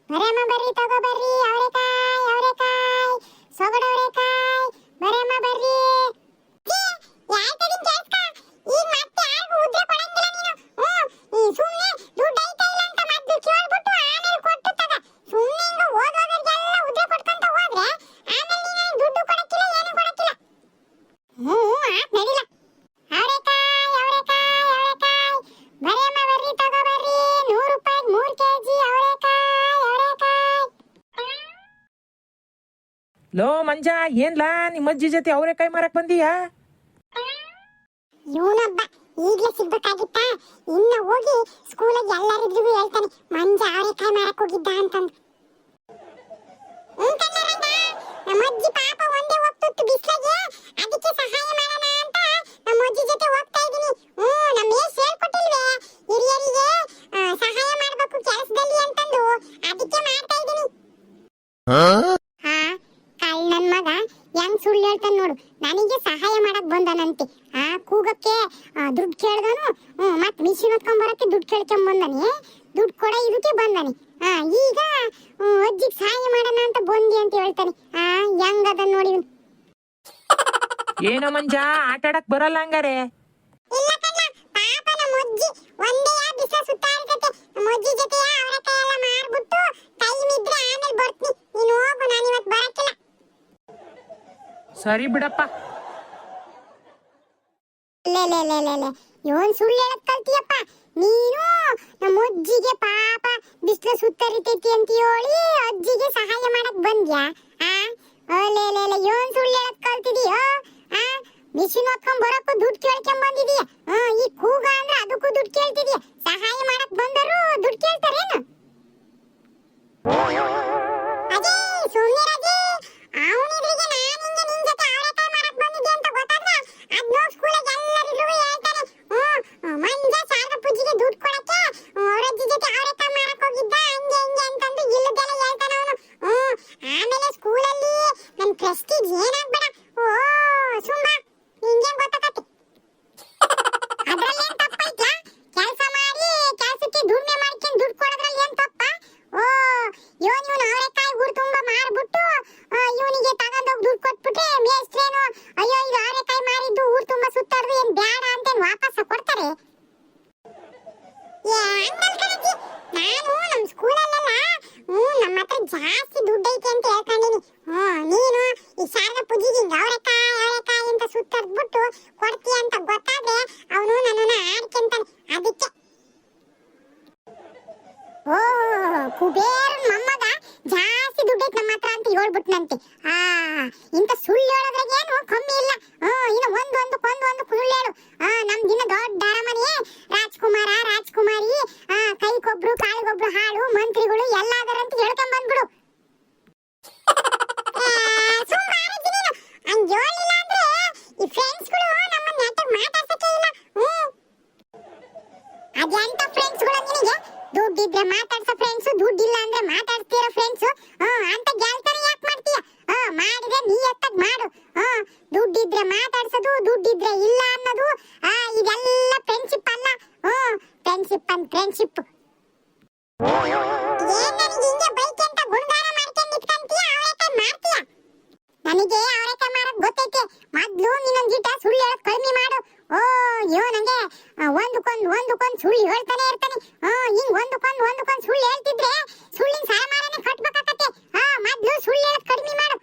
ಬರಮ್ಮ ಬರ್ರಿ ತಗೋ ಬರ್ರಿ ಅವರೆಕಾಯಿ ಅವರೆಕಾಯಿ ಸೊಗಡ ಅವರೆಕಾಯಿ ಬರಮ್ಮ ಬರ್ರಿ. ಈಗ ಮತ್ತೆ ಯಾರಿಗೂ ಉದ್ರೆ ಕೊಡಂಗಿಲ್ಲ ನೀನು. ಸುಮ್ಮನೆ ದುಡ್ಡು ಐತಾ ಇಲ್ಲ ಅಂತ ಮತ್ತೆ ಕೇಳ್ಬಿಟ್ಟು ಆಮೇಲೆ ಕೊಟ್ಟು ತಗ. ಸುಮ್ಮನೆ ಹಿಂಗ ಓದೋದರಿಗೆಲ್ಲ ಉದ್ರೆ ಕೊಡ್ಕೊಂತ ಹೋದ್ರೆ ಆಮೇಲೆ ನೀನು ದುಡ್ಡು ಕೊಡಕ್ಕಿಲ್ಲ ಏನು ಕೊಡಕ್ಕಿಲ್ಲ. ಆತ್ ನಡಿಲ್ಲ. ಅವರೆಕಾಯಿ ಅವರೆಕಾಯಿ ಅವರೆಕಾಯಿ ಬರಮ್ಮ ಬರ್ರಿ ತಗೋ ಬರ್ರಿ 100 ರೂಪಾಯಿಗೆ 3 ಕೆಜಿ ಅವರೆಕಾಯಿ ಅವರೆಕಾಯಿ. ಲೋ ಮಂಜ, ಏನ್ಲಾ ನಿಮ್ಮ ಅಜ್ಜಿ ಜೊತೆ ಅವರೆಕಾಯಿ ಮಾರಕ್ ಬಂದೀಯಾ? ಇವನೊಬ್ಬ ಈಗಲೇ ಸಿಗ್ಬೇಕಾಗಿತ್ತ. ಇನ್ನ ಹೋಗಿ ಸ್ಕೂಲಿಗೆ ಎಲ್ಲರಿಗೂ ಹೇಳ್ತಾನೆ ಮಂಜ ಅವರೆಕಾಯಿ ಮಾರಕ್ ಹೋಗಿದ್ದ ಅಂತಂದು. ನಮ್ಮ ಅಜ್ಜಿ ಪಾಪ ಒಂದೇ ಹೋಗ್ತಿತ್ತು ಬಿಸ್ಲಾಗೆ, ಅದಕ್ಕೆ ಸಹಾಯ ಮಾಡೋಣ ಅಂತ ನಮ್ಮ ಅಜ್ಜಿ ಜೊತೆ ಹೋಗ್ತಾ ಇದೀನಿ. ನಮ್ಮ ಏಸ್ ಹೇಳ್ಕೊಟ್ಟಿಲ್ವೇ ಹಿರಿಯರಿಗೆ ಸಹಾಯ ಮಾಡ್ಬೇಕು ಕೆಲಸದಲ್ಲಿ ಅಂತಂದು, ಅದಕ್ಕೆ ಮಾಡ್ತಾ ಇದೀನಿ. ಹಾ ಕಳ್ ನನ್ ಮಗ ಹೆಂಗ್ ಸುಳ್ಳು ಹೇಳ್ತಾನೆ ನೋಡು. ನನಗೆ ಸಹಾಯ ಮಾಡಕ್ ಬಂದನಂತೆ. ಕೂಗಕ್ಕೆ ದುಡ್ಡು ಕೇಳ್ದನು. ಮತ್ ಮಿಷಿನ್ ಹೊತ್ಕೊಂಡ್ ಬರಕ್ಕೆ ದುಡ್ಡು ಕೇಳ್ಕೊಂಡ್ ಬಂದಾನೆ. ದುಡ್ಡು ಕೊಡ ಇದಕ್ಕೆ ಬಂದಾನೆ. ಈಗ ಅಜ್ಜಿಗೆ ಸಹಾಯ ಮಾಡೋಣ ಅಂತ ಬಂದಿ ಅಂತ ಹೇಳ್ತಾನೆ. ಹೆಂಗದ ನೋಡಿ. ಏನೋ ಮಂಜ, ಆಟ ಆಡಕ್ ಬರಲ್ಲ ಹಂಗಾರೆ? ಇಲ್ಲ ಕಣ್ಣ, ಪಾಪ ನಮ್ಮ ಅಜ್ಜಿ ಒಂದೇ ದಿವಸ ಸುತ್ತಾ ಇರ್ತೈತೆ. ನಮ್ಮ ಅಜ್ಜಿ ಜೊತೆ ಅವರೆಕಾಯಿ ಎಲ್ಲ ಮಾರ್ಬಿಟ್ಟು ಟೈಮ್ ಇದ್ರೆ ಆಮೇಲೆ ಬರ್ತೀನಿ. ನೀನು ಹೋಗು, ನಾನು ಇವತ್ತು ಬರಕ್ಕಿಲ್ಲ. ಸರಿ ಬಿಡಪ್ಪ. ಇವನ್ ಸುಳ್ಳು ಹೇಳಕ್ ಕಲ್ತಿಯಪ್ಪ ನೀನು. ನಮ್ಮ ಅಜ್ಜಿಗೆ ಪಾಪ ಬಿಸಿಲು ಸುತ್ತರಿತೈತಿ ಅಂತ ಹೇಳಿ ಅಜ್ಜಿಗೆ ಸಹಾಯ ಮಾಡಕ್ ಬಂದ್ಯಾ? ಇವನ್ ಸುಳ್ಳು ಹೇಳಕ್ ಕಲ್ತಿದೀಯೋ? ಮಿಷಿನ್ ಹೊತ್ಕೊಂಡ್ ಬರಕ್ಕೂ ದುಡ್ಡು ಕೇಳ್ಕೊಂಡ್ ಬಂದಿದೀಯ. ಈ ಕೂಗ ಅಂದ್ರೆ ಅದಕ್ಕೂ ದುಡ್ಡು ಕೇಳ್ತಿದೀಯ. ಸಹಾಯ ಮಾಡಕ್ ಬಂದರು ದುಡ್ಡು ಕೇಳ್ತಾರೇನು? ಅದೇ ಸುಮ್ಮನೆ ರಜೆ. ಅವನಿದ್ರಿಗೆ ನಾನು ಹಿಂಗೆ ನಿನ್ ಜೊತೆ ಅವರೆಕಾಯಿ ಮಾರಕ್ ಬಂದಿದ್ದೆ ಅಂತ ಗೊತ್ತಾದ್ರೆ ಅದ್ನೋ ಸ್ಕೂಲಿಗೆ ಎಲ್ಲರಿಗೂ ಹೇಳ್ತಾನೆ. ಮಂಜ ಶಾರದಾ ಪೂಜೆಗೆ ದುಡ್ಡು ಕೊಡಕ್ಕೆ ಅವ್ರ ಅಜ್ಜಿ ಜೊತೆ ಅವರೆಕಾಯಿ ಮಾರಕ್ ಹೋಗಿದ್ದ ಹಂಗೆ ಹಿಂಗೆ ಅಂತಂದು ಇಲ್ಲದೆಲ್ಲ ಹೇಳ್ತಾನೆ ಅವನು. ಆಮೇಲೆ ಸ್ಕೂಲಲ್ಲಿ ನನ್ ಪ್ರೆಸ್ಟೀಜ್ ಏನಾಗ್ಬೇಡ. ಸುಮ್ಮ ನಿಂಗೆ ಗೊತ್ತಾಗತ್ತೆ. ಅದ್ರಲ್ಲೇನ್ ತಪ್ಪೈತ್ಲಾ? ಕೆಲಸ ಮಾಡಿ ಕೆಲಸಕ್ಕೆ ದುಡ್ಮೆ ಮಾಡ್ಕೊಂಡು ದುಡ್ಡು ಕೊಡೋದ್ರಲ್ಲಿ ಏನ್ ತಪ್ಪ? ಇವನು ಅವರೆಕಾಯಿ ಊರು ತುಂಬಾ ಮಾರ್ಬಿಟ್ಟು ಇವನಿಗೆ ತಗೊಂಡೋಗಿ ದುಡ್ಡು ಕೊಟ್ಬಿಟ್ರೆ ಮೇಸ್ಟ್ರೇನು ಅಯ್ಯೋ ಇದು ಅವರೆಕಾಯಿ ಮಾರಿದ್ದು ಊರು ತುಂಬಾ ಸುತ್ತಾಡ್ದು ಏನ್ ಬೇಡ ಅಂತೇನು ವಾಪಸ್ ಕೊಡ್ತಾರೆ? ನಾನು ನಮ್ಮ ಸ್ಕೂಲಲ್ಲೆಲ್ಲ ನಮ್ಮ ಹತ್ರ ಜಾಸ್ತಿ ದುಡ್ಡು ಐತೆ ಅಂತ ಹೇಳ್ಕೊಂಡಿನಿ. ನೀನು ಈ ಶಾರದಾ ಪೂಜೆಗೆ ಹಿಂಗೆ ಅವರೆಕಾಯಿ ಅವರೆಕಾಯಿ ಅಂತ ಸುತ್ತಾಡ್ಬಿಟ್ಟು ಕೊಡ್ತೀಯ ಅಂತ ಗೊತ್ತಾದ್ರೆ ಅವನು ನನ್ನನ್ನ ಆಡ್ಕೊಂತಾನೆ. ಅದಕ್ಕೆ ಕುಬೇರನ್ ಮೊಮ್ಮಗ ಜಾಸ್ತಿ ದುಡ್ಡೈತೆ ನಮ್ಮ ಹತ್ರ ಅಂತ ಹೇಳ್ಬಿಟ್ನಂತೆ. ಇಂಥ ಸುಳ್ಳು ಹೇಳೋದ್ರಾಗ ಏನು ಕಮ್ಮಿ ಇಲ್ಲ. ಇನ್ನು ಒಂದೊಂದು ಸುಳ್ಳು ಹೇಳು. ನಮ್ದಿನ ದೊಡ್ಡ ಅರಮನೆ, ರಾಜ್ಕುಮಾರ ರಾಜ್ಕುಮಾರಿ, ಕೈಗೊಬ್ರು ಕಾಳಿಗೊಬ್ರು ಹಾಳು ಮಂತ್ರಿಗಳು ಎಲ್ಲಾದರಂತ ಹೇಳ್ಕೊಂಡ್ ಬಂದ್ಬಿಡು. ಹಂಗ ಹೇಳಿಲ್ಲ ಅಂದ್ರೆ ಈ ಫ್ರೆಂಡ್ಸ್ಗಳು ನಮ್ಮನ್ನ ನೆಟ್ಟಗ್ ಮಾತಾಡ್ಸಕ್ಕೆ ಇಲ್ಲ. ಅದೆಂತ ಫ್ರೆಂಡ್ಸ್ಗಳು ನಿನಗೆ? ದುಡ್ಡಿದ್ರೆ ಮಾತಾಡ್ಸೋ ಫ್ರೆಂಡ್ಸ್, ದುಡ್ಡಿಲ್ಲ ಅಂದ್ರೆ ಮಾತಾಡ್ತಿರೋ ಫ್ರೆಂಡ್ಸ್ ಅಂತ ಗೆಲ್ತಾನೆ ಯಾಕೆ ಮಾಡ್ತೀಯ? ಮಾಡಿದ್ರೆ ನೀ ಎತ್ತಗ್ ಮಾಡು. ದುಡ್ಡಿದ್ರೆ ಮಾತಾಡ್ಸೋದು, ದುಡ್ಡಿದ್ರೆ ಇಲ್ಲ ಅನ್ನೋದು ಇದೆಲ್ಲ ಫ್ರೆಂಡ್ಶಿಪ್ ಅಲ್ಲ. ಫ್ರೆಂಡ್ಶಿಪ್ ಅಂತ ಫ್ರೆಂಡ್ಶಿಪ್. ಏನ್ ನನಗೆ ಹಿಂಗೆ ಬೈಕ್ ಅಂತ ಗುಣಗಾರ ಮಾಡ್ಕೊಂಡು ನಿಂತ್ಕೊಂತೀಯ? ಅವರೆಕಾಯಿ ಮಾಡ್ತೀಯ? ನನಗೆ ಅವರೆಕಾಯಿ ಮಾರಕ್ ಗೊತ್ತೈತೆ. ಮೊದ್ಲು ನೀನೊಂದ್ ಗಿಟ ಸುಳ್ಳು ಹೇಳೋದ್ ಕಡಿಮೆ ಮಾಡು. ನಂಗೆ ಒಂದಕ್ಕೊಂದು ಸುಳ್ಳು ಹೇಳ್ತಾನೆ ಇರ್ತಾನೆ. ಹಿಂಗ್ ಒಂದಕ್ಕೊಂದು ಸುಳ್ಳು ಹೇಳ್ತಿದ್ರೆ ಸುಳ್ಳಿನ ಸಾಮಾರನೆ ಕಟ್ಬೇಕಾಗತ್ತೆ. ಮೊದ್ಲು ಸುಳ್ಳು ಹೇಳೋದ್ ಕಡಿಮೆ ಮಾಡು.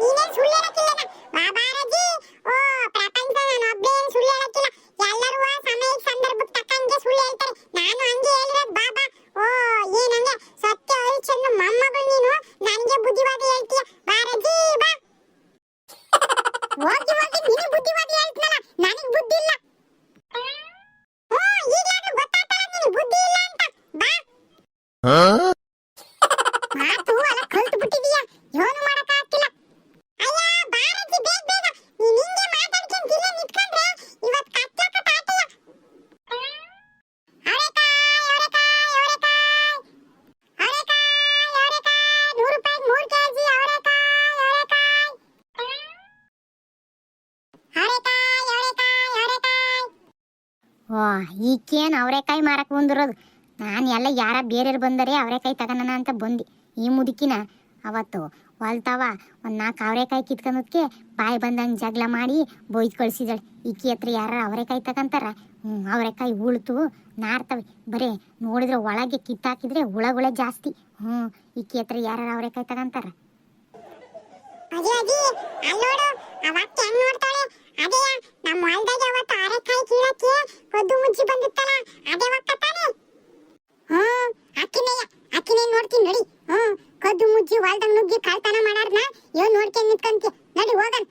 ನೀನೇನ್ ಸುಳ್ಳು ಹೇಳಕ್ಕಿಲ್ಲ ಬಾಬಾರಜಿ. ಪ್ರಪಂಚ ನಾನು ಒಬ್ಬೇ ಏನ್ ಸುಳ್ಳು ಹೇಳಕ್ಕಿಲ್ಲ. ಎಲ್ಲರೂ ಸಮಯ ಸಂದರ್ಭಕ್ಕೆ ತಕ್ಕಂಗೆ ಸುಳ್ಳು ಹೇಳ್ತಾರೆ. ನಾನು ಹಂಗೆ ಹೇಳಿರೋದು ಬಾಬಾ. ಏನಂಗೆ ಸತ್ಯ ಹರಿಶ್ಚಂದ್ರ ಮೊಮ್ಮಗಳು ನೀನು, ನನಗೆ ಬುದ್ಧಿವಾದ ಹೇಳ್ತೀಯ. ಬಾರಜಿ ಬಾ. ಹೋಗಿ ನೀನು ಬುದ್ಧಿವಾದ ಹೇಳ್ತೀನಲ್ಲ, ನನಗ್ ಬುದ್ಧಿ ಇಲ್ಲ. ಈಗಲಾದ್ರೂ ಗೊತ್ತಾಗ್ತಲ್ಲ ನಿನಗೆ ಬುದ್ಧಿ ಇಲ್ಲ ಅಂತ. ಬಾ. ಮಾತು ಅಲ್ಲ ಕಲ್ತು ಬಿಟ್ಟಿದೀಯ, ಏನು ಮಾಡಕ್ ಆಗ್ತಿಲ್ಲ. ಅಯ್ಯ ಬಾರಜಿ ಬೇಗ ಬೇಗ. ನೀನ್ ಹಿಂಗೆ ಮಾತಾಡ್ಕೊಂತಿಲ್ಲ ನಿಂತ್ಕೊಂಡ್ರೆ ಇವತ್ತು ಕಚ್ಚಕ ತಾಟಿಲ್ಲ. ಅವರೆಕಾಯಿ ಅವರೆಕಾಯಿ ಅವರೆಕಾಯಿ ಅವರೆಕಾಯಿ ಅವರೆಕಾಯಿ 100 ರೂಪಾಯಿಗೆ 3 ಕೆಜಿ ಅವರೆಕಾಯಿ ಅವರೆಕಾಯಿ ಅವರೆಕಾಯಿ ಅವರೆಕಾಯಿ. ಈಕೇನು ಅವರೆಕಾಯಿ ಮಾರಕ್ ಬಂದಿರೋದು? ನಾನು ಎಲ್ಲ ಯಾರ ಬೇರೆಯವ್ರು ಬಂದರೆ ಅವರೆಕಾಯಿ ತಗೋಣ ಅಂತ ಬಂದು ಈ ಮುದುಕಿನ ಅವತ್ತು ಹೊಲ್ತಾವ ಒಂದು 4 ಅವರೆಕಾಯಿ ಕಿತ್ಕೊಂಡೋದಕ್ಕೆ ಬಾಯಿ ಬಂದಂಗೆ ಜಗಳ ಮಾಡಿ ಬೊಯ್ದು ಕಳಿಸಿದಳು. ಈಕಿ ಹತ್ರ ಯಾರ ಅವರೆಕಾಯಿ ತಗೊಂತಾರ? ಅವರೆಕಾಯಿ ಉಳ್ತು ನಾರ್ತವೆ, ಬರೇ ನೋಡಿದ್ರೆ ಒಳಗೆ ಕಿತ್ತಾಕಿದ್ರೆ ಹುಳಗಳೇ ಜಾಸ್ತಿ. ಈಕಿ ಹತ್ರ ಯಾರ ಅವರೆಕಾಯಿ ತಗೊಂತಾರ? ಅಜ್ಜಿ ಅಜ್ಜಿ ಅಲ್ಲೋಡು ಅವಕ್ಕೆ ಹೆಂಗ್ ನೋಡ್ತಾಳೆ. ಅದೇ ನಮ್ಮ ಹೊಲ್ದಾಗ ಅವತ್ತು ಅವರೆಕಾಯಿ ಕೀಳಕ್ಕೆ ಕೊದ್ದು ಮುಚ್ಚಿ ಬಂದಿತ್ತಲ್ಲ, ಅದೇ ಒಕ್ಕ ತಾನೆ. ಅಕ್ಕಿನೇ ನೋಡ್ತೀನಿ ನಡಿ. ಕೊದ್ದು ಮುಚ್ಚಿ ಹೊಲ್ದಾಗ ನುಗ್ಗಿ ಕಳ್ತನ ಮಾಡಾರ್ನ ಇವ್ ನೋಡ್ಕೊಂಡು ನಿಂತ್ಕೊಂತಿ ನಡಿ ಹೋಗನ್.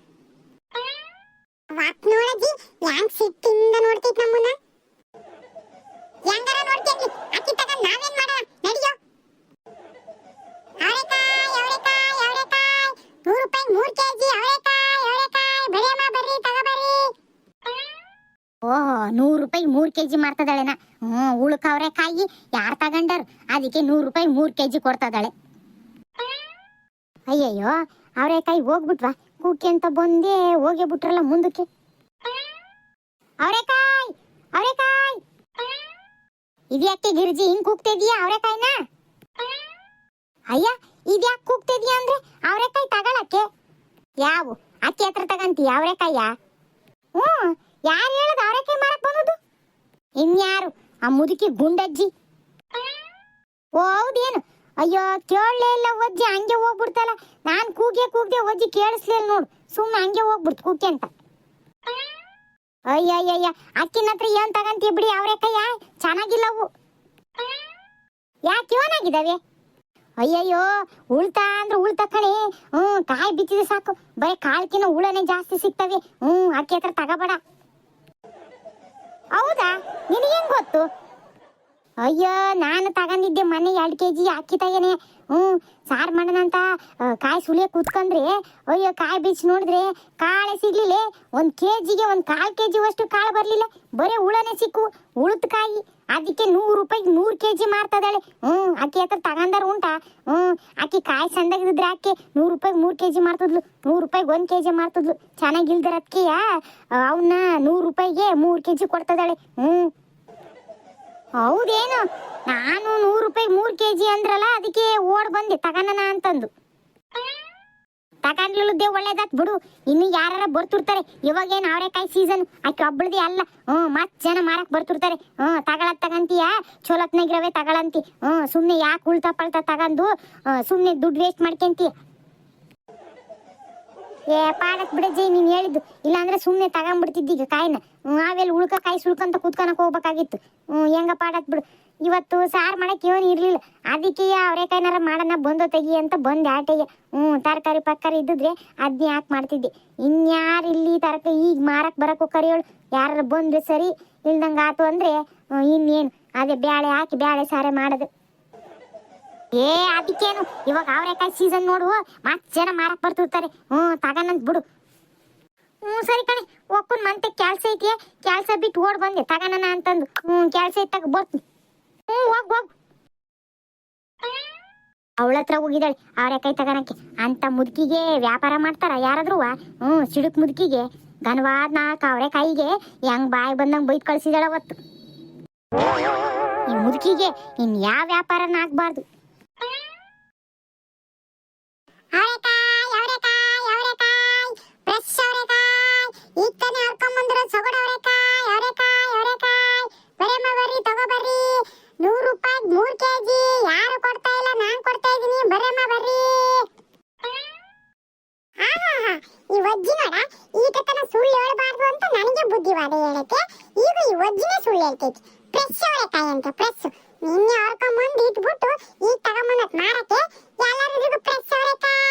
ವಾಕ್ ನೋಡಜ್ಜಿ ಹ್ಯಾಂಗ್ ಸಿಟ್ಟಿಂದ ನೋಡ್ತೈತ್ ನಮ್ಮನ್ನ. ಹೆಂಗಾರ ನೋಡ್ಕೊಂಡ್ಲಿ ಅಕ್ಕಿ ತಗೊಂಡ್ ನಾವೇನ್ ಮಾಡೋಣ ನಡಿಯೋ. ಅವರೆಕಾಯಿ ಅವರೆಕಾಯಿ ಅವರೆಕಾಯಿ 100 ರೂಪಾಯಿ 3 ಕೆಜಿ ಅವರೆಕಾಯಿ ಅವರೆಕಾಯಿ ಬರೇಮ್ಮ ಬರ್ರಿ ತಗೋಬರ್ರಿ. ಓಹೋ 100 ರೂಪಾಯಿ 3 ಕೆಜಿ ಮಾರ್ತದಾಳೆನ? ಉಳುಕ ಅವರೆಕಾಯಿ ಯಾರು ತಗೊಂಡಾರು? ಅದಕ್ಕೆ 100 ರೂಪಾಯಿ 3 ಕೆಜಿ ಕೊಡ್ತದಾಳೆ. ಅಯ್ಯಯ್ಯೋ ಅವರೆಕಾಯಿ ಹೋಗ್ಬಿಟ್ವಾ ಕೂಕಿ ಅಂತ ಬಂದೆ, ಹೋಗೇ ಬಿಟ್ರಲ್ಲ ಮುಂದಕ್ಕೆ. ಅವರೆಕಾಯಿ ಅವರೆಕಾಯಿ ಇದ್ಯಾಕೆ ಗಿರ್ಜಿ ಹಿಂಗ್ ಕೂಗ್ತಿದ್ಯಾ ಅವರೆಕಾಯಿನ? ಅಯ್ಯ ಇದ್ಯಾಕೆ ಕೂಗ್ತಿದ್ಯಾ ಅಂದ್ರೆ ಅವರೆಕಾಯಿ ತಗೊಳಕ್ಕೆ. ಯಾವ ಅಕ್ಕಿ ಹತ್ರ ತಗಂತೀಯ ಅವರೆಕಾಯ? ಯಾರು ಹೇಳದ ಅವರೆಕಾಯಿ ಮಾರಕ್ ಬಂದದು? ಇನ್ಯಾರು? ಆ ಮುದುಕಿ ಗುಂಡಜ್ಜಿ. ಓ ಹೌದೇನು? ಅಯ್ಯೋ ಕೇಳಲೇ ಇಲ್ಲ ಒಜ್ಜಿ, ಹಂಗೆ ಹೋಗ್ಬಿಡ್ತಲ್ಲ. ನಾನು ಕೂಗ್ದೆ ಒಜ್ಜಿ ಕೇಳಿಸ್ಲಿಲ್ಲ ನೋಡು, ಸುಮ್ಮನೆ ಹಂಗೆ ಹೋಗ್ಬಿಡ್ತು ಕೂಕೆ ಅಂತ. ಅಯ್ಯಯ್ಯಯ್ಯ ಅಕ್ಕಿನ ಹತ್ರ ಏನ್ ತಗಂತೀಯ ಬಿಡಿ, ಅವರೆಕಾಯ ಚೆನ್ನಾಗಿಲ್ಲವು. ಯಾಕೆ ಏನಾಗಿದ್ದಾವೆ? ಅಯ್ಯಯ್ಯೋ ಉಳ್ತಾ ಅಂದ್ರೆ ಉಳ್ತಾ ಕಣೆ. ಕಾಯಿ ಬಿಚ್ಚಿದ್ರೆ ಸಾಕು, ಬರೀ ಕಾಳ್ಕಿನ ಹುಳನೇ ಜಾಸ್ತಿ ಸಿಗ್ತವೆ. ಅಕ್ಕಿ ಹತ್ರ ತಗೋಬೇಡ. ಹೌದಾ? ನಿನಗೇನ್ ಗೊತ್ತು? ಅಯ್ಯೋ ನಾನು ತಗೊಂಡಿದ್ದೆ ಮೊನ್ನೆ 2 ಕೆಜಿ ಅಕ್ಕಿ ತಗೇನೆ. ಸಾರು ಮಾಡೋಣಂತ ಕಾಯಿ ಸುಲಿಯ ಕೂತ್ಕೊಂಡ್ರೆ ಅಯ್ಯೋ ಕಾಯಿ ಬೀಚ್ ನೋಡಿದ್ರೆ ಕಾಳೆ ಸಿಗ್ಲಿಲ್ಲ. 1 ಕೆಜಿಗೆ 1/4 ಕೆಜಿ ಅಷ್ಟು ಕಾಳು ಬರ್ಲಿಲ್ಲ, ಬರೀ ಹುಳನೇ ಸಿಕ್ಕು ಉಳುತ್ ಕಾಯಿ. ಅದಕ್ಕೆ 100 ರೂಪಾಯಿ 100 ಕೆಜಿ ಮಾರ್ತದಾಳೆ. ಅಕ್ಕಿ ಹತ್ರ ತಗೊಂಡಾರ ಉಂಟಾ? ಅಕ್ಕಿ ಕಾಯಿ ಸಂದಾಗಿದ್ರೆ ಅಕ್ಕಿ 100 ರೂಪಾಯಿ 3 ಕೆಜಿ ಮಾರ್ತದ್ಲು, 100 ರೂಪಾಯಿ 1 ಕೆಜಿ ಮಾರ್ತದ್ಲು. ಚೆನ್ನಾಗಿಲ್ದಾರ ಅದಕ್ಕೆ ಅವನ್ನ 100 ರೂಪಾಯಿಗೆ 3 ಕೆಜಿ ಕೊಡ್ತದಾಳೆ. ಹೌದೇನು? ನಾನು 100 ರೂಪಾಯಿ 3 ಕೆಜಿ ಅಂದ್ರಲ್ಲ, ಅದಕ್ಕೆ ಓಡ್ ಬಂದೆ ತಗೋಣ ಅಂತಂದು. ತಗೊಂಡ್ಲಿಲ್ಲದೆ ಒಳ್ಳೇದಾತ್ ಬಿಡು, ಇನ್ನು ಯಾರ ಬರ್ತಿರ್ತಾರೆ. ಇವಾಗೇನು ಅವರೆಕಾಯಿ ಸೀಸನ್, ಆಕೆ ಒಬ್ಬಳದೇ ಅಲ್ಲ. ಮತ್ ಜನ ಮಾರಕ್ ಬರ್ತಿರ್ತಾರೆ. ತಗೊಂತೀಯ ಚೋಲತ್ನಾಗಿರವೆ ತಗೊಳಂತಿ. ಸುಮ್ನೆ ಯಾಕೆ ಉಳ್ತಾ ಪಳ್ತಾ ತಗೊಂಡು ಸುಮ್ನೆ ದುಡ್ಡು ವೇಸ್ಟ್ ಮಾಡ್ಕೊಂತೀಯ. ಪಾಡಕ್ ಬಿಡಜ್ಜಿ ನೀನ್ ಹೇಳಿದ್ದು, ಇಲ್ಲಾಂದ್ರೆ ಸುಮ್ನೆ ತಗೊಂಡ್ಬಿಡ್ತಿದ್ದೀಗ ಕಾಯಿನ. ಆಮೇಲೆ ಉಳ್ಕ ಕಾಯಿ ಸುಳ್ಕಂತ ಕುತ್ಕೊಳಕ್ ಹೋಗ್ಬೇಕಾಗಿತ್ತು. ಹೆಂಗ ಪಾಡತ್ ಬಿಡು. ಇವತ್ತು ಸಾರು ಮಾಡಕ್ ಏನು ಇರ್ಲಿಲ್ಲ, ಅದಕ್ಕೆ ಅವರೆಕಾಯಿನಾರ ಮಾಡೋಣ ಬಂದೋ ತೆಗಿ ಅಂತ ಬಂದೆ ಆಟೆಗೆ. ತರಕಾರಿ ಪಕ್ಕಾರಿ ಇದ್ದಿದ್ರೆ ಅದನ್ನೇ ಯಾಕೆ ಮಾಡ್ತಿದ್ದೆ. ಇನ್ಯಾರು ಇಲ್ಲಿ ತರಕಾರಿ ಈಗ ಮಾರಕ್ ಬರಕ್ ಕರಿಯೋಳು, ಯಾರು ಬಂದ್ರೆ ಸರಿ, ಇಲ್ದಂಗ ಆತು ಅಂದ್ರೆ ಇನ್ನೇನು ಅದೇ ಬ್ಯಾಳೆ ಹಾಕಿ ಬ್ಯಾಳೆ ಸಾರೆ ಮಾಡೋದು. ಅದಕ್ಕೇನು ಇವಾಗ ಅವರೆಕಾಯಿ ಸೀಸನ್ ನೋಡು, ಮತ್ ಜನ ಮಾರಕ್ ಬರ್ತಿರ್ತಾರೆ. ತಗನಂತ ಬಿಡು. ಸರಿ ಕಣೆ, ಒಕ್ಕನ್ ಮಂತೆ ಕೆಲ್ಸ ಐತಿ, ಕೆಲ್ಸ ಬಿಟ್ಟು ಓಡ್ ಬಂದೆ ತಗನ ಅಂತಂದು. ಕೆಲ್ಸ ಇತ್ತಾಗ ಬರ್ತೀನಿ. ಹೋಗ್ ಅವಳ ಹತ್ರ ಹೋಗಿದ್ದಾಳೆ ಅವರೆಕಾಯಿ ತಗನಕ್ಕೆ. ಅಂತ ಮುದುಕಿಗೆ ವ್ಯಾಪಾರ ಮಾಡ್ತಾರ ಯಾರಾದ್ರೂ? ಸಿಡುಕ್ ಮುದುಕಿಗೆ ಘನವಾದ 4 ಅವರೆಕಾಯಿಗೆ ಹೆಂಗ್ ಬಾಯಿ ಬಂದಂಗ್ ಬೈದ್ ಕಳ್ಸಿದಾಳ ಅವತ್ತು. ಈ ಮುದುಕಿಗೆ ಇನ್ ಯಾವ ವ್ಯಾಪಾರನ ಆಗ್ಬಾರ್ದು. ಅವರೆಕಾಯಿ ಅವರೆಕಾಯಿ ಅವರೆಕಾಯಿ ಫ್ರೆಶ್ ಅವರೆಕಾಯಿ ಈಗ ತಾನೇ ಹರ್ಕೊಂಡ್ ಬಂದಿರೋ ಸೊಗಡ ಅವರೆಕಾಯಿ ಅವರೆಕಾಯಿ ಅವರೆಕಾಯಿ ಬರೇಮ್ಮ ಬರ್ರಿ ತಗೋಬರ್ರಿ. 100 ರೂಪಾಯಿ 3 ಕೆಜಿ. ಯಾರು ಕೊಡ್ತಾ ಇಲ್ಲ, ನಾನ್ ಕೊಡ್ತಾ ಇದೀನಿ, ಬರೇಮ್ಮ ಬರ್ರಿ. ಈ ಒಜ್ಜಿ ನೋಡ, ಈಗ ತನ ಸುಳ್ಳು ಹೇಳಬಾರ್ದು ಅಂತ ನನಗೆ ಬುದ್ಧಿವಾದ ಹೇಳಕ್ಕೆ ಈಗ ಈ ಒಜ್ಜಿನೇ ಸುಳ್ಳು ಹೇಳ್ತೈತಿ. ಫ್ರೆಶ್ ಅವರೆಕಾಯಿ ಅಂತ ಫ್ರೆಶ್ ನಿನ್ನೆ ಹರ್ಕೊಂಡ್ ಇಟ್ಬಿಟ್ಟು ಈಗ ತಗೊಂಬಂದತ್ ಮಾರಕ್ಕೆ ಎಲ್ಲರಿಗೂ ಫ್ರೆಶ್ ಅವರೆಕಾಯಿ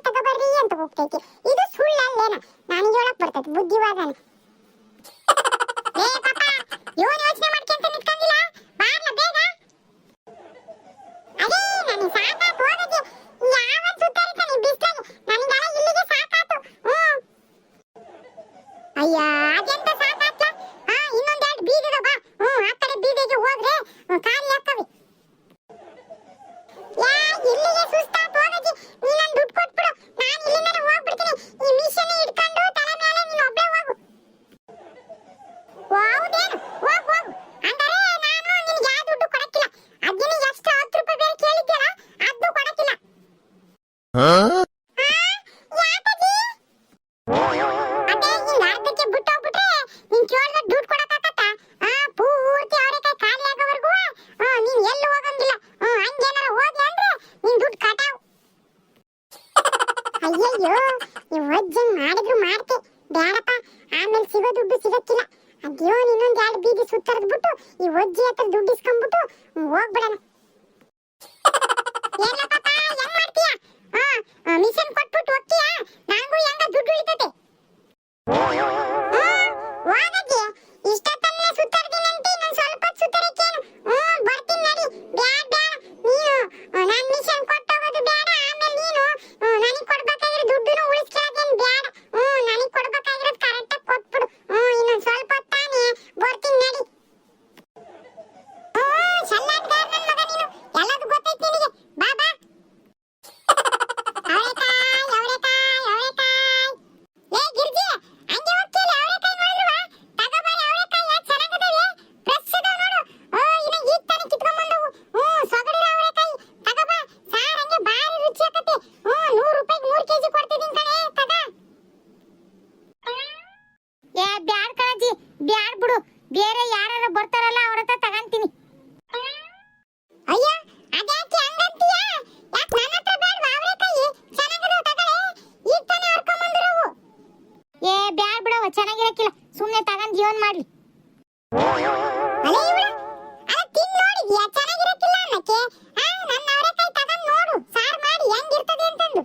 ತಗೋಬರ್ರಿ ಅಂತ ಹೋಗ್ತೈತಿ. ಇದು ಸುಳ್ಳಲ್ಲೇನ? ನನಗೆ ಹೇಳಕ್ ಬರ್ತೈತಿ ಬುದ್ಧಿವಾದನ. ಏ ಪಾಪ ಇವನ್ ಯೋಚನೆ ಮಾಡ್ಕೊಂತ ನಿಂತ್ಕೊಂಡಿಲ್ಲ, ಬಾರ್ಲ ಬೇಗ. ಅದೇ ನನಗೆ ಸಾಕಾತು ಹೋಗಕ್ಕೆ. ಯಾವನ್ ಸುತ್ತಾರಿತಾನೆ ಬಿಸ್ಲಾಗಿ, ನನಗೆಲ್ಲ ಇಲ್ಲಿಗೆ ಸಾಕಾತು. ಅಯ್ಯ ಅದೆಂತ ಸಾಕಾತ್ಲ. ಇನ್ನೊಂದೆರಡು ಬೀದಿದ ಬಾ. ಆ ಕಡೆ ಬೀದಿಗೆ ಹೋದ್ರೆ ಖಾಲಿ ಆಗ್ತವೆ. ಇಲ್ಲಿಗೆ ಸುಸ್ತಾತ್ ಹೋಗಜ್ಜಿ, ನೀ ನನ್ ದುಡ್ಡು ಕೊಟ್ಬಿಡು, ನಾನು ಇಲ್ಲಿಂದನೇ ಹೋಗ್ಬಿಡ್ತೀನಿ. ಈ ಮಿಷನ್ ಹಿಡ್ಕೊಂಡು ತಲೆ ಮೇಲೆ ನೀನು ಒಬ್ಬಳೇ ಹೋಗು. ಹೌದೇನು? ಹೋಗು. ಅಂದರೆ ನಾನು ಯಾಕಜ್ಜಿ? ಅದೇ ಹಿಂಗ್ ಅರ್ಧಕ್ಕೆ ಬಿಟ್ಟು ಹೋಗ್ಬಿಟ್ರೆ ನಿನ್ ಕೇಳ್ದ ದುಡ್ಡು ಕೊಡಕ್ಕಾಗತ್ತಾ? ಪೂರ್ತಿ ಅವರೆಕಾಯಿ ಖಾಲಿ ಆಗೋವರೆಗೂ ನೀನ್ ಎಲ್ಲೂ ಹೋಗಂಗಿಲ್ಲ. ಹಂಗೇನಾರ ಹೋದ್ಯ ಅಂದ್ರೆ ನಿನ್ ದುಡ್ಡು ಕಟಾವ್. ಅಯ್ಯಯ್ಯೋ, ಈ ವಜ್ಜಂಗ್ ಮಾಡಿದ್ರು ಮಾಡ್ತೆ. ಬ್ಯಾಡಪ್ಪ, ಆಮೇಲೆ ಸಿಗೋ ದುಡ್ಡು ಸಿಗಕ್ಕಿಲ್ಲ. ಅದ್ಯೋ ಇನ್ನೊಂದ್ 2 ಬೀದಿ ಸುತ್ತರ್ದ್ಬಿಟ್ಟು ಈ ವಜ್ಜಿ ಹತ್ರ ದುಡ್ಡು ಇಸ್ಕೊಂಡ್ಬಿಟ್ಟು ಹೋಗ್ಬಿಡಣ. ಎಲ್ಲ ಪಾಪ ಹೆಂಗ್ ಮಾಡ್ತೀಯ? ಮಿಷನ್ ಕೊಟ್ಬಿಟ್ಟು ಹೋಗ್ತೀಯಾ? ನಂಗೂ ಹೆಂಗ ದುಡ್ಡು ಉಳಿತದೆ. ಹೋಗಜ್ಜಿ, ಇಷ್ಟೊತ್ತನ್ನೇ ಸುತ್ತರ್ದಿನಂತೆ ಇನ್ನೊಂದ್ ಸ್ವಲ್ಪ ಸುತ್ತರಕ್ಕೇನು? ಬರ್ತೀನಿ ನಡಿ. ಬ್ಯಾಡ ನೀನು ನಾನ್ ಮಿಷನ್ ಕೊಟ್ಟೋಗೋದು ಬೇಡ. ಆಮೇಲೆ ನೀನು ನನಗ್ ಕೊಡ್ಬೇಕಾಗಿರೋ ದುಡ್ಡುನು ಉಳಿಸ್ಕೊಳ್ಳೋದೇನ್ ಬೇಡ. ನನಗ್ ಕೊಡ್ಬೇಕಾಗಿರೋದು ಕರೆಕ್ಟಾಗಿ ಕೊಟ್ಬಿಡು. ಇನ್ನೊಂದ್ ಸ್ವಲ್ಪ ಹೊತ್ತಾನೆ ಬರ್ತೀನಿ ನಡಿ. ಶಲ್ಲಾಟ್ಗಾರ ನನ್ ಮಗ ನೀನು. ಎಲ್ಲದೂ ಗೊತ್ತೈತಿ ನಿನಗೆ. ಬಾ ಬಾ. ಅವರೆಕಾಯಿ ಅವರೆಕಾಯಿ ಅವರೆಕಾಯಿ. ಲೇ ಗಿರ್ಜಿ, ಹಂಗೆ ಹೋಗ್ತಿಲ್ಲ? ಅವರೆಕಾಯಿ ನೋಡಿಲ್ವಾ? ತಗೋಬಾರಿ ಅವರೆಕಾಯಿ, ಯಾಕೆ ಚೆನ್ನಾಗದವೆ? ಫ್ರೆಶ್ ಅದಾವ ನೋಡು. ಇನ್ನ ಈಗ ತಾನೇ ಕಿತ್ಕೊಂಡ್ ಬಂದವು. ಸೊಗಡಿರೋ ಅವರೆಕಾಯಿ ತಗೋಬಾ. ಸಾರ್ ಹಂಗೆ ಭಾರಿ ರುಚಿ ಆಕತೆ. 100 ರೂಪಾಯಿಗೆ 3 ಕೆಜಿ ಕೊಡ್ತಿದ್ದೀನಿ ಕಣೆ, ತಗ. ಏ ಬ್ಯಾಡ್ ಕಣಜ್ಜಿ, ಬ್ಯಾಡ್ ಬಿಡು. ಬೇರೆ ಯಾರಾರ ಬರ್ತಾರಲ್ಲ ಅವ್ರ ಹತ್ರ ತಗಂತೀನಿ. ಅಯ್ಯ, ಅದ್ಯಾಕೆ ಹಂಗಂತೀಯ? ಯಾಕೆ ನನ್ನ ಹತ್ರ ಬೇಡವಾ ಅವರೆಕಾಯಿ? ಚೆನ್ನಾಗದವು ತಗೊಳ್ಳೆ. ಈಗ ತಾನೇ ಹರ್ಕೊಂಡ್ ಬಂದಿರೋವು. ಏ ಬ್ಯಾಡ್ ಬಿಡವ, ಚೆನ್ನಾಗಿರಕ್ಕಿಲ್ಲ. ಸುಮ್ನೆ ತಗಂದ್ ಜೀವನ ಮಾಡ್ಲಿ. ಅಲೆ ಇವಳ, ಅಲ್ಲ ತಿಂದ್ ನೋಡಿದ್ಯಾ ಚೆನ್ನಾಗಿರಕ್ಕಿಲ್ಲ ಅನ್ನಕ್ಕೆ? ನನ್ನ ಅವರೆಕಾಯಿ ತಗೊಂಡ್ ನೋಡು, ಸಾರ್ ಮಾಡಿ ಹೆಂಗಿರ್ತದೆ ಅಂತಂದು.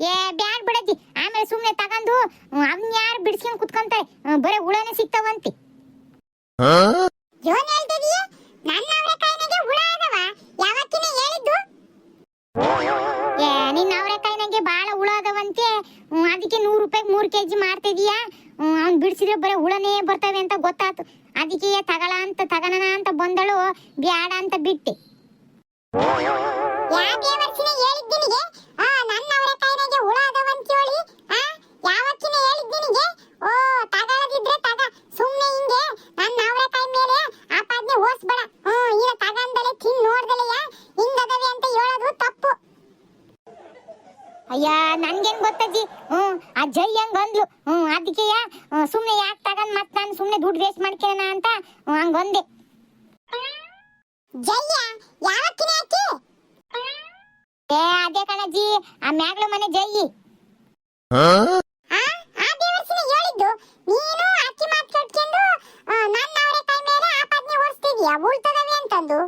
ಏ ಬ್ಯಾಡ್ ಬಿಡಜ್ಜಿ, ಆಮೇಲೆ ಸುಮ್ನೆ ತಗಂದು ಅವ್ನ್ ಯಾರು ಬಿಡ್ಸ್ಕೊಂಡ್ ಕುತ್ಕೊಂತಾರೆ. ಬರೀ ಹುಳನೇ ಸಿಗ್ತಾವಂತಿ. ಏನ್ ಹೇಳ್ತಿದೀಯ? ನನ್ನ ಅವರೆಕಾಯಿನಾಗೆ ಹುಳ ಅದವ? ಯಾವತ್ತಿನ ಹೇಳಿದ್ದು? ಏ ನಿನ್ನ ಅವರೆಕಾಯಿನಾಗೆ ಬಾಳ ಹುಳ ಅದಾವಂತೆ. ಅದಕ್ಕೆ 100 ರೂಪಾಯಿಗೆ 3 ಕೆಜಿ ಮಾರ್ತಿದೀಯಾ. ಅವ್ನ್ ಬಿಡ್ಸಿದ್ರೆ ಬರೀ ಹುಳನೇ ಬರ್ತವೆ ಅಂತ ಗೊತ್ತಾತು. ಅದಕ್ಕೆ ತಗೋಣ ಅಂತ ಬಂದಳು. ಬ್ಯಾಡ ಅಂತ ಬಿಟ್ಟೆ. ಯಾ ದೇವರ್ಸಿನ ಹೇಳಿದ್ದಿನಿಗೆ? ನನ್ನ ಅವರೆಕಾಯಿನಾಗೆ ಹುಳ ಅದವಂತ ಹೇಳಿ ಯಾವತ್ತಿನ ಹೇಳಿದ್ದಿನಿಗೆ? ತಗೊಳ್ಳದಿದ್ರೆ ತಗ. ಸುಮ್ನೆ ಹಿಂಗೆ ನನ್ನ ಅವರೆಕಾಯಿ ಮೇಲೆ ಆಪಾದನೆ ಹೋಸ್ಬೇಡ. ಈಗ ತಗಂದಲೆ ತಿಂದ್ ನೋಡ್ದಲೆಯ ಹಿಂಗದವೆ ಅಂತ ಹೇಳೋದು ತಪ್ಪು. ಅಯ್ಯ ನನ್ಗೇನ್ ಗೊತ್ತಜ್ಜಿ. ಆ ಜೈ ಹಂಗ ಅಂದ್ಲು. ಅದಕ್ಕೆ ಸುಮ್ನೆ ಯಾಕೆ ತಗಂದ್ ಮತ್ ನಾನು ಸುಮ್ನೆ ದುಡ್ಡು ವೇಸ್ಟ್ ಮಾಡ್ಕೊಳ್ಳೋಣ ಅಂತ ಹಂಗೊಂದೆ. ಜಯ್ಯ ಯಾವತ್ತಿನ ಆಕಿ? ಏ ಅದೇ ಕಣಜ್ಜಿ, ಆ ಮ್ಯಾಗ್ಳು ಮನೆ ಜೈ. ಆ ದೇವರ್ಸಿನ ಹೇಳಿದ್ದು ನೀನು ಅಕ್ಕಿ ಮಾತು ಕಟ್ಕೊಂಡು ನನ್ನ ಅವರೆಕಾಯಿ ಮೇಲೆ ಆಪಾದನೆ ಹೊರಿಸ್ತಿದ್ಯಾ ಉಳ್ತದವೆ ಅಂತಂದು.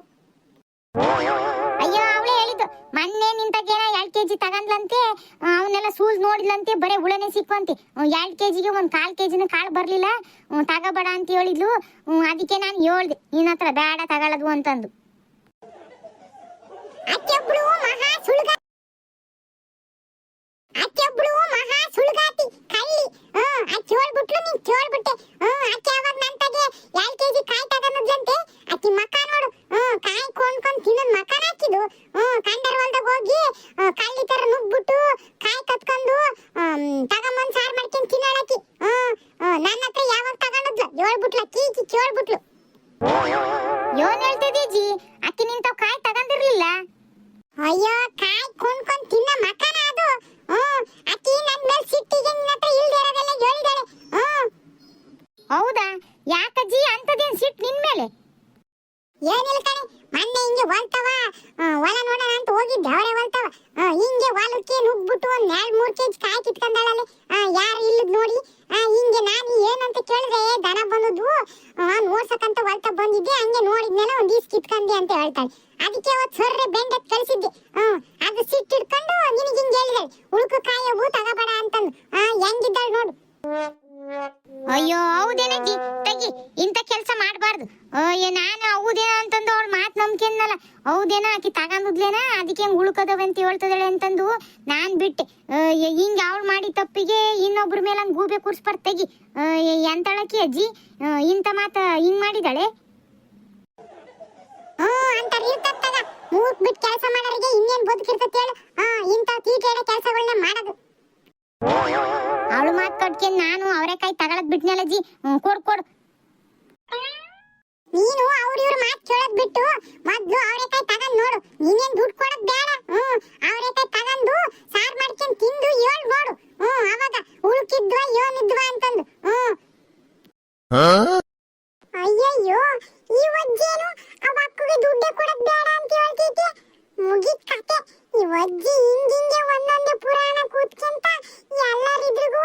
ಅಯ್ಯೋ ಅವಳೇ ಹೇಳಿದ್ದು. ಮೊನ್ನೆ ನಿಂತಾಗೇನ 2 ಕೆಜಿ ತಗಂದ್ಲಂತೆ. ಅವನ್ನೆಲ್ಲ ಸೂಸ್ ನೋಡಿದ್ಲಂತೆ, ಬರೇ ಹುಳನೇ ಸಿಕ್ಕಂತೆ. 2 ಕೆಜಿಗೆ 1/4 ಕೆಜಿನ ಕಾಳು ಬರ್ಲಿಲ್ಲ. ತಗೋಬೇಡ ಅಂತ ಹೇಳಿದ್ಲು. ಅದಕ್ಕೆ ನಾನು ಹೇಳ್ದೆ ನಿನ್ನ ಹತ್ರ ಬೇಡ ತಗೊಳ್ಳೋದು ಅಂತಂದು. ಅಕ್ಕಿಯೊಬ್ಳು ಮಹಾ ಸುಳ್ಗಾತಿ ಕಳ್ಳಿ. ಅಕ್ಕಿ ಹೇಳ್ಬಿಟ್ಲು, ನೀನ್ ಕೇಳ್ಬಿಟ್ಟೆ. ಅಕ್ಕಿ ಅವಾಗ ನಂತಾಗೆ 2 ಕೆಜಿ ಕಾಯಿ ತಗೊಂಡ್ಲಂತೆ. ಅಕ್ಕಿ ಮಕ ನೋಡು, ಕಾಯಿ ಕೊಂಡ್ಕೊಂಡ್ ತಿನ್ನೋದ್ ಮಕನ ಹಾಕಿದ್ದು. ಕಂಡರ್ ಹೊಲ್ದಾಗ ಹೋಗಿ ಕಳ್ಳಿ ತರ ನುಗ್ಬಿಟ್ಟು ಕಾಯಿ ಕತ್ಕೊಂಡು ತಗೊಂಬಂದ್ ಸಾರ್ ಮಾಡ್ಕೊಂಡ್ ತಿನ್ನೋಳಕ್ಕಿ. ನನ್ನ ಹತ್ರ ಯಾವಾಗ ತಗೊಂಡದ್ಲು ಹೇಳ್ಬಿಟ್ಲ, ಕೀಕಿ ಕೇಳ್ಬಿಟ್ಲು. ಏನ್ ಹೇಳ್ತಿದ್ದೀಜಿ? ಅಕ್ಕಿ ನಿಂತಾವ್ ಕಾಯಿ ತಗೊಂಡಿರ್ಲಿಲ್ಲ. ಅಯ್ಯೋ, ಕಾಯಿ ಕೊಂಡ್ಕೊಂಡ್ ತಿನ್ನ ಮಕನ ಅದು. ಅಕ್ಕಿ ನನ್ ಮೇಲೆ ಸಿಟ್ಟಿಗೆ ನಿನ್ನ ಹತ್ರ ಇಲ್ದೇ ಇರೋದೆಲ್ಲ ಹೇಳಿದಾಳೆ. ಹೌದಾ? ಯಾಕಜ್ಜಿ ಅಂತದೇನ್ ಸಿಟ್ ನಿನ್ ಮೇಲೆ? ಏನಿಲ್ಲ ಕಣೆ, ಮೊನ್ನೆ ಹಿಂಗೆ ಹೊಲ್ತವ ಹೊಲ ನೋಡೋಣ ಅಂತ ಹೋಗಿದ್ದೆ. ಅವರೇ ಹೊಲ್ತವ ಹಿಂಗೆ ಹೊಲಕ್ಕೆ ನುಗ್ಬಿಟ್ಟು 2-3 ಕೆಜಿ ಕಾಯಿ ಕಿತ್ಕೊಂಡಾಳಲ್ಲಿ. ಯಾರು ಇಲ್ಲದ್ ನೋಡಿ ಹಿಂಗೆ ನಾನು ಏನಂತ ಕೇಳಿದ್ರೆ ದನ ಬಂದದ್ವು ನೋಡ್ಸಕ್ಕಂತ ಹೊಲ್ತ ಬಂದಿದ್ದೆ. ಹಂಗೆ ನೋಡಿದ್ಮೇಲೆ ಒಂದ್ ಈಸ್ ಕಿತ್ಕೊಂಡೆ ಅಂತ ಹೇಳ್ತಾಳೆ. ಅದಕ್ಕೆ ಅವತ್ತು ಸರ್ರೆ ಬೆಂಡತ್ ಕಳಿಸಿದ್ದೆ. ಅದು ಸಿಟ್ಟಿಡ್ಕೊಂಡು ನಿನಗೆ ಹಿಂಗೆ ಹೇಳಿದಾಳೆ, ಉಳ್ಕು ಕಾಯಿ ಒಬ್ಬು ತಗೋಬೇಡ ಅಂತಂದು. ಹೆಂಗಿದ್ದಾಳೆ ನೋಡು. ಅಯ್ಯೋ ಹೌದೇನಜ್ಜಿ, ತಗಿ ಇಂಥ ಕೆಲಸ ಮಾಡಬಾರ್ದು. ನಾನು ಹೌದೇನ ಅಂತಂದು ಅವಳು ಮಾತು ನಂಬಿಕೆನಲ್ಲ. ಹೌದೇನ ಆಕಿ ತಗೊಂಡ್ಲೇನ, ಅದಕ್ಕೆ ಹೆಂಗ್ ಉಳ್ಕೋದವೆ ಅಂತ ಹೇಳ್ತದಳೆ ಅಂತಂದು ನಾನ್ ಬಿಟ್ಟೆ. ಹಿಂಗೆ ಅವಳು ಮಾಡಿ ತಪ್ಪಿಗೆ ಇನ್ನೊಬ್ರ ಮೇಲೆ ಹಂಗೆ ಗೂಬೆ ಕೂರ್ಸ್ಬಾರ್ದು. ತೆಗಿ. ಎಂತಳಕಿ ಅಜ್ಜಿ ಇಂಥ ಮಾತ ಹಿಂಗ್ ಮಾಡಿದಾಳೆ? ಅಂತ ಇರ್ತದ. ಮೂಕ್ ಬಿಟ್ಟು ಕೆಲಸ ಮಾಡೋರಿಗೆ ಇನ್ನೇನ್ ಬದುಕಿರ್ತದೆ ಹೇಳು. ಇಂಥ ತೀಟೇಡ ಕೆಲಸಗಳನ್ನ ಮಾಡೋದು. ಅವಳು ಮಾತು ಕಟ್ಕೊಂಡು ನಾನು ಅವರೆಕಾಯಿ ತಗೊಳದ್ ಬಿಟ್ನಲ್ಲಜ್ಜಿ. ಕೊಡು. ನೀನು ಅವ್ರ ಇವ್ರ ಮಾತು ಕೇಳೋದ್ ಬಿಟ್ಟು ಮೊದ್ಲು ಅವರೆಕಾಯಿ ತಗೊಂಡ್ ನೋಡು. ನೀನೇನ್ ದುಡ್ಡು ಕೊಡೋದ್ ಬೇಡ. ಈ ಅಜ್ಜಿಯೇನು ಅವ ಅಕ್ಕಗೆ ದುಡ್ಡೇ ಕೊಡೋದ್ ಬೇಡ ಅಂತ ಹೇಳ್ತೈತಿ. ಮುಗಿತ್ ಕತೆ. ಈ ಅಜ್ಜಿ ಹಿಂಗಿಂಗೆ ಒಂದೊಂದೇ ಪುರಾಣ ಕೂತ್ಕೊಂತ ಎಲ್ಲರಿದ್ರಿಗೂ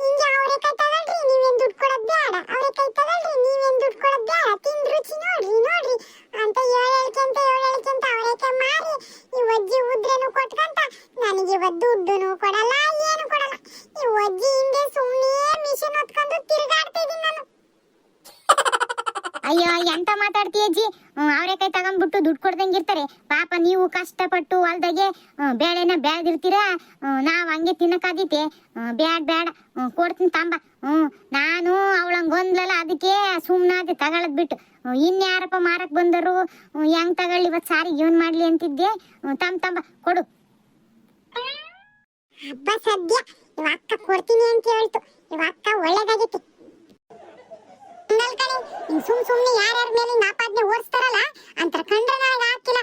ಹಿಂಗೆ ಅವರೆಕಾಯಿ ತಗೊಳ್ರಿ ನೀವೇನ್ ದುಡ್ಡು ಕೊಡೋದ್ ಬೇಡ, ಅವರೆಕಾಯಿ ತಗೊಳ್ರಿ ನೀವೇನ್ ದುಡ್ಡು ಕೊಡೋದ್ ಬೇಡ, ತಿಂದ್ ರುಚಿ ನೋಡ್ರಿ ನೋಡ್ರಿ ಅಂತ ಹೇಳ್ಕೊಂತ ಅವರೆಕಾಯಿ ಮಾರಿ ಈ ಅಜ್ಜಿ ಉದ್ರೇನು ಕೊಟ್ಕೊಂತ ನನಗೆ ಇವತ್ತು ದುಡ್ಡುನು ಕೊಡಲ್ಲ ಏನು ಕೊಡಲ್ಲ. ಈ ಅಜ್ಜಿ ಹಿಂದೆ ಸುಮ್ಮನೆ ಮಿಷನ್ ಹೊತ್ಕೊಂಡು ತಿರುಗಾಡ್ತಾ ಇದೀನಿ ನಾನು. ಅಯ್ಯೋ ಎಂತ ಮಾತಾಡ್ತೀಯ ಅಜ್ಜಿ, ಅವರೆಕಾಯಿ ತಗೊಂಡ್ಬಿಟ್ಟು ದುಡ್ಡು ಕೊಡ್ದಂಗೆ ಇರ್ತಾರೆ. ಪಾಪ ನೀವು ಕಷ್ಟಪಟ್ಟು ಹೊಲ್ದಾಗೆ ಬೇಳೆನ ಬೆಳೆದಿರ್ತೀರ, ನಾವು ಹಂಗೆ ತಿನ್ನಕ್ಕಾದೀತೆ. ಬ್ಯಾಡ್ ಬೇಡ ಕೊಡ್ತೀನಿ ತಂಬ. ನಾನು ಅವಳಂಗೊಂದ್ಲಲ್ಲ ಅದಕ್ಕೆ ಸುಮ್ಮನಾದೆ ತಗೊಳದ್ ಬಿಟ್ಟು. ಇನ್ಯಾರಪ್ಪ ಮಾರಕ್ ಬಂದರು, ಹೆಂಗ್ ತಗೊಳ್ಳಿ ಇವತ್ತು ಸಾರಿಗೆ ಏನ್ ಮಾಡ್ಲಿ ಅಂತಿದ್ದೆ. ತಂಬ ಕೊಡು. ಹಬ್ಬ ಸದ್ಯ ಇವ ಅಕ್ಕ ಕೊಡ್ತೀನಿ ಅಂತ ಹೇಳ್ತು. ಇವ ಅಕ್ಕ ಒಳ್ಳೇದಾಗಿತ್ತು. ಸುಮ್ನೆ ಯಾರ್ಯಾರ ಮೇಲೆ ಆಪಾದನೆ ಓಡಿಸ್ತಾರಲ್ಲ ಅಂತ ಕಂಡ್ರೆ ನನಗೆ ಹಾಕಿಲ್ಲ.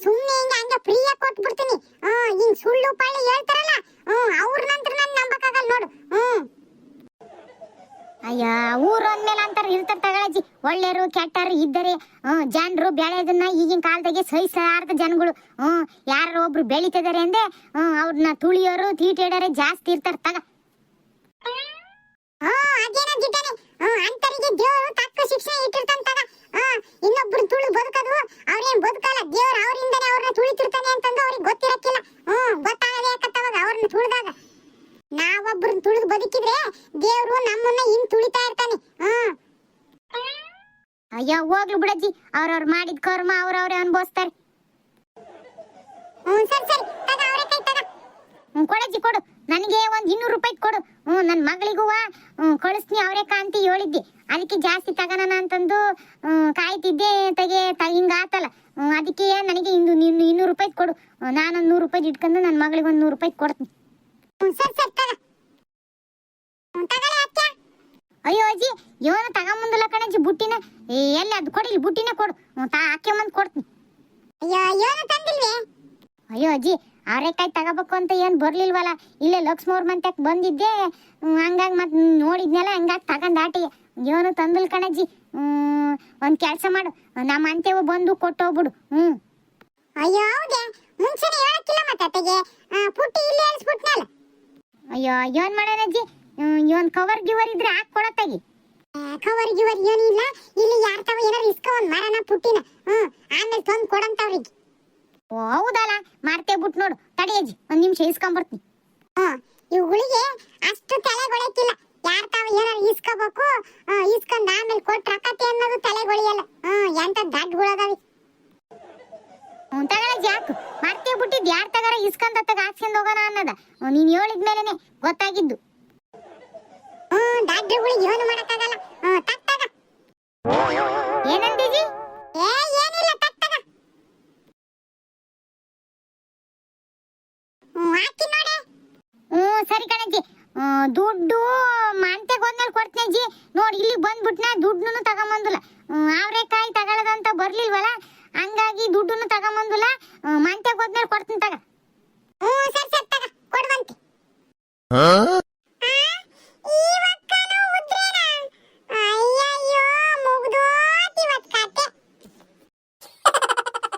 ಸುಮ್ನೆ ಹಂಗೆ ಫ್ರೀಯಾಗಿ ಕೊಟ್ಬಿಡ್ತೀನಿ. ಹಿಂಗ್ ಸುಳ್ಳು ಪಳ್ಳಿ ಹೇಳ್ತಾರಲ್ಲ, ಅವ್ರ ನಂತರ ನನ್ ನಂಬಕ್ಕಾಗಲ್ಲ ನೋಡು. ಅಯ್ಯ ಊರು ಅಂದ್ಮೇಲೆ ಅಂತಾರ ಇರ್ತಾರ ತಗೊಳಜ್ಜಿ. ಒಳ್ಳೆಯರು ಕೆಟ್ಟರು ಇದ್ದರೆ ಜನರು ಬೆಳೆಯೋದನ್ನ ಈಗಿನ ಕಾಲದಾಗೆ ಸಹಿಸಲಾರ್ದ ಜನಗಳು. ಯಾರು ಒಬ್ರು ಬೆಳಿತಿದಾರೆ ಅಂದ್ರೆ ಅವ್ರನ್ನ ತುಳಿಯೋರು ತೀಟೇಡೋರೆ ಜಾಸ್ತಿ ಇರ್ತಾರ ತಗ. ಅದೇನೋ ಜಿಡ್ಡನೆ. ಅಂತರಿಗೆ ದೇವರು ತಕ್ಕ ಶಿಕ್ಷಣ ಇಟ್ಟಿರ್ತಾನ. ಇನ್ನೊಬ್ರು ತುಳಿ ಬದುಕದು ಅವ್ರೇನ್ ಬದುಕಲ್ಲ. ದೇವ್ರು ಅವರಿಂದನೇ ಅವ್ರನ್ನ ತುಳಿತಿರ್ತಾನೆ ಅಂತಂದು ಅವ್ರಿಗೆ ಗೊತ್ತಿರಕ್ಕಿಲ್ಲ. ಗೊತ್ತಾಗದೆ ಯಾಕತ್ತವಾಗ ಅವ್ರನ್ನ ತುಳಿದಾಗ. ನಾವೊಬ್ರನ್ನ ತುಳಿದು ಬದುಕಿದ್ರೆ ದೇವ್ರು ನಮ್ಮನ್ನ ಹಿಂಗ್ ತುಳಿತಾ ಇರ್ತಾನೆ. ಅಯ್ಯೋ ಹೋಗ್ಲು ಬಿಡಜ್ಜಿ, ಅವ್ರವ್ರು ಮಾಡಿದ ಕರ್ಮ ಅವ್ರವ್ರೆ ಅನ್ಭವಿಸ್ತಾರೆ. ಸರಿ ತಗ ಅವರೆಕಾಯಿ ತಗ. ಕೊಡಜ್ಜಿ ಕೊಡು, ನನಗೆ ಒಂದ್ 200 ರೂಪಾಯಿ ಕೊಡು. ನನ್ನ ಮಗಳಿಗೂ ಕಳಿಸ್ತೀನಿ ಅವರೆಕಾಯಿ ಅಂತ ಹೇಳಿದ್ದೆ. ಅದಕ್ಕೆ ಜಾಸ್ತಿ ತಗೋಣ ಅಂತಂದು ಕಾಯ್ತಿದ್ದೆ. ಹಿಂಗ ಆತಲ್ಲ, ಅದಕ್ಕೆ ನನಗೆ 200 ರೂಪಾಯಿ ಕೊಡು. ನಾನೊಂದು 100 ರೂಪಾಯಿ ಇಟ್ಕೊಂಡು ನನ್ನ ಮಗಳಿಗೆ ಒಂದು 100 ರೂಪಾಯಿ ಕೊಡ್ತೀನಿ. ಸರಿ ತಗ. ತಗೊಳ್ಳಿ ಅಕ್ಕ. ಅಯ್ಯೋ ಅಜ್ಜಿ ಏನು ತಗೊಂಬಂದಿಲ್ಲ ಕಣಜ್ಜಿ ಬುಟ್ಟಿನ. ಎಲ್ಲಿ ಅದು ಕೊಡಿಲಿ, ಬುಟ್ಟಿನೇ ಕೊಡು, ಹಾಕಿ ಬಂದು ಕೊಡ್ತೀನಿ. ಅಯ್ಯೋ ಏನು ತಂದಿಲ್ವೇ? ಅಯ್ಯೋ ಅಜ್ಜಿ ಅವರೆಕಾಯಿ ತಗೋಬೇಕು ಅಂತ ಏನು ಬರ್ಲಿಲ್ವಲ್ಲ, ಇಲ್ಲೇ ಲಕ್ಷ್ಮಿ ಅವ್ರ ಮಂತ್ಯಕ್ಕೆ ಬಂದಿದ್ದೆ. ಹಂಗಾಗಿ ಮತ್ತೆ ನೋಡಿದ್ನಲ್ಲ, ಹಂಗಾಗಿ ತಗೊಂಡಾಟಿ ಏನು ತಂದಿಲ್ಲ ಕಣಜ್ಜಿ. ಒಂದು ಕೆಲಸ ಮಾಡು, ನಮ್ಮ ಅಂತೆವು ಬಂದು ಕೊಟ್ಟೋಗ್ಬಿಡು. ಅಯ್ಯೋ ಹೌದೇ, ಮುಂಚೆನೆ ಹೇಳಕ್ಕಿಲ್ಲ ಮತ್ತೆ ಅತ್ತೆಗೆ. ಪುಟ್ಟಿ ಇಲ್ಲಿ ಹೇಳಿಸ್ಬಿಟ್ನಲ್ಲ. ಅಯ್ಯೋ ಏನು ಮಾಡೋಣಜ್ಜಿ, ಇವನ್ ಕವರ್ ಗಿವರ್ ಇದ್ರೆ ಹಾಕಿ ಕೊಡತ್ತಾಗಿ. ಕವರ್ ಗಿವರ್ ಏನಿಲ್ಲ. ಇಲ್ಲಿ ಯಾರ ತವ ಏನಾರು ಇಸ್ಕೊ ಒಂದ್ ಮರನ ಪುಟ್ಟಿನ. ಆಮೇಲೆ ತಂದು ಕೊಡಂತವ್ರಿಗೆ. ಓ ಹೌದಲ್ಲ, ಮಾರ್ತೇ ಬಿಟ್ಟು ನೋಡು. ತಡಿ ಅಜ್ಜಿ ಒಂದು ನಿಮಿಷ ಇಸ್ಕೊಂಬರ್ತೀನಿ. ಇವುಗಳಿಗೆ ಅಷ್ಟು ತಲೆಗೊಳಕಿಲ್ಲ. ಯಾರ ತಾವ ಏನಾರು ಇಸ್ಕೋಬೇಕು, ಇಸ್ಕೊಂಡ್ ಆಮೇಲೆ ಕೊಟ್ರ ಕತೆ ಅನ್ನೋದು ತಲೆಗೊಳಿಯಲ್ಲ. ಎಂತ ದಡ್ಗಳದಾವಿ. ತಗೊಳಜ್ಜಿ ಹಾಕು. ಮಾರ್ತೇ ಬಿಟ್ಟಿದ್ದು ಯಾರ ತಗಾರ ಇಸ್ಕೊಂತ ಹಾಕ್ಸ್ಕೊಂಡ್ ಹೋಗೋಣ ಅನ್ನೋದ ನೀನ್ ಹೇಳಿದ್ಮೇಲೆನೆ ಗೊತ್ತಾಗಿದ್ದು. ದಡ್ಗಳಿಗೆ ಏನು ಮಾಡಕ್ಕಾಗಲ್ಲ. ತಗ. ಏನಂದಿಜಿ? ಏನಿಲ್ಲ, ತಗ. ಹಾಕಿ ನೋಡೆ. ಸರಿ ಕಣಜ್ಜಿ, ದುಡ್ಡು ಮಂತೆಗೆ ಹೋದ್ಮೇಲೆ ಕೊಡ್ತೀನಿ ಅಜ್ಜಿ. ನೋಡಿ ಇಲ್ಲಿ ಬಂದ್ಬಿಟ್ನ, ದುಡ್ಡನ್ನು ತಗೊಂಬಂದಿಲ್ಲ. ಅವರೆಕಾಯಿ ತಗೊಳ್ಳೋದಂತ ಬರ್ಲಿಲ್ವಲ್ಲ, ಹಂಗಾಗಿ ದುಡ್ಡನ್ನು ತಗೊಂಬಂದಿಲ್ಲ. ಮಂತೆಗೆ ಹೋದ್ಮೇಲೆ ಕೊಡ್ತೀನಿ ತಗ. ಸರಿ ತಗ, ಕೊಡುವಂತೆ.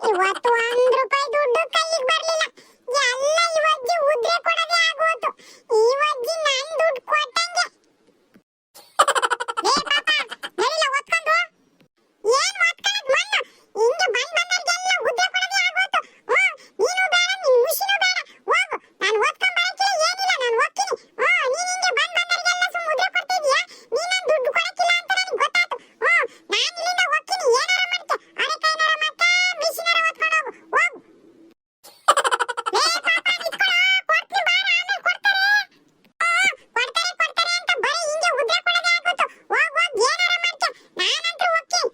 ಇವತ್ತು 1 ರೂಪಾಯಿ ದುಡ್ಡು ಕೈಗೆ ಬರ್ಲಿಲ್ಲ. ಎಲ್ಲ ಇವಜ್ಜಿ ಉದ್ರೆ ಕೊಡದೆ ಆಗೋತು. ಇವಜ್ಜಿ ನನ್ ದುಡ್ಡು ಕೊಟ್ಟಂಗೆ. ಏ ಪಾಪ ನಡಿಲ ಒತ್ಕೊಂಡು. ಏನ್ ಒತ್ಕೊಳ್ಳೋದು ಮಣ್ಣು? ಹಿಂಗೆ ಬಂದವ್ರಿಗೆಲ್ಲ ಉದ್ರೆ ಕೊಡದೆ ಆಗೋತು. ನೀನು ಬೇಡ, ನಿನ್ ಮುಷಿನು ಬೇಡ. ಹೋಗು, ನಾನು ಒತ್ಕೊಂಡು ಬರಕ್ಕಿಲ್ಲ, ಏನಿಲ್ಲ, ನಾನು ಹೋಗ್ತೀನಿ. ನೀನ್ ಹಿಂಗೆ ಬಂದವ್ರಿಗೆಲ್ಲ ಸುಮ್ಮ ಉದ್ರೆ ಕೊಡ್ತಿದ್ಯಾ? ನೀ ನನ್ ದುಡ್ಡು ಕೊಡಕ್ಕಿಲ್ಲ ಅಂತ ನನಗೆ ಗೊತ್ತಾಯ್ತು. ನಾನು ಇಲ್ಲಿಂದ ಹೋಗ್ತೀನಿ. ಏನಾರ ಮಾಡ್ಕೆ, ಅವರೆಕಾಯಿನಾರ ಮಾಡ್ಕ, ಮಿಷಿನಾರ ಒತ್ಕೊಂಡು ಹೋಗು. ಹೋಗು. ಲೇ ಪಾಪ ನಿತ್ಕೊಳ್ಳೋ, ಕೊಡ್ತೀನಿ ಬಾರ, ಆಮೇಲೆ ಕೊಡ್ತಾರೆ. ಕೊಡ್ತಾರೆ ಅಂತ ಬರೀ ಹಿಂಗೆ ಉದ್ರೆ ಕೊಡದೆ ಆಗೋತು. ಹೋಗ್ ಏನಾರ ಮಾಡ್ಕೆ, ನಾನಂತೂ ಹೋಗ್ತೀನಿ.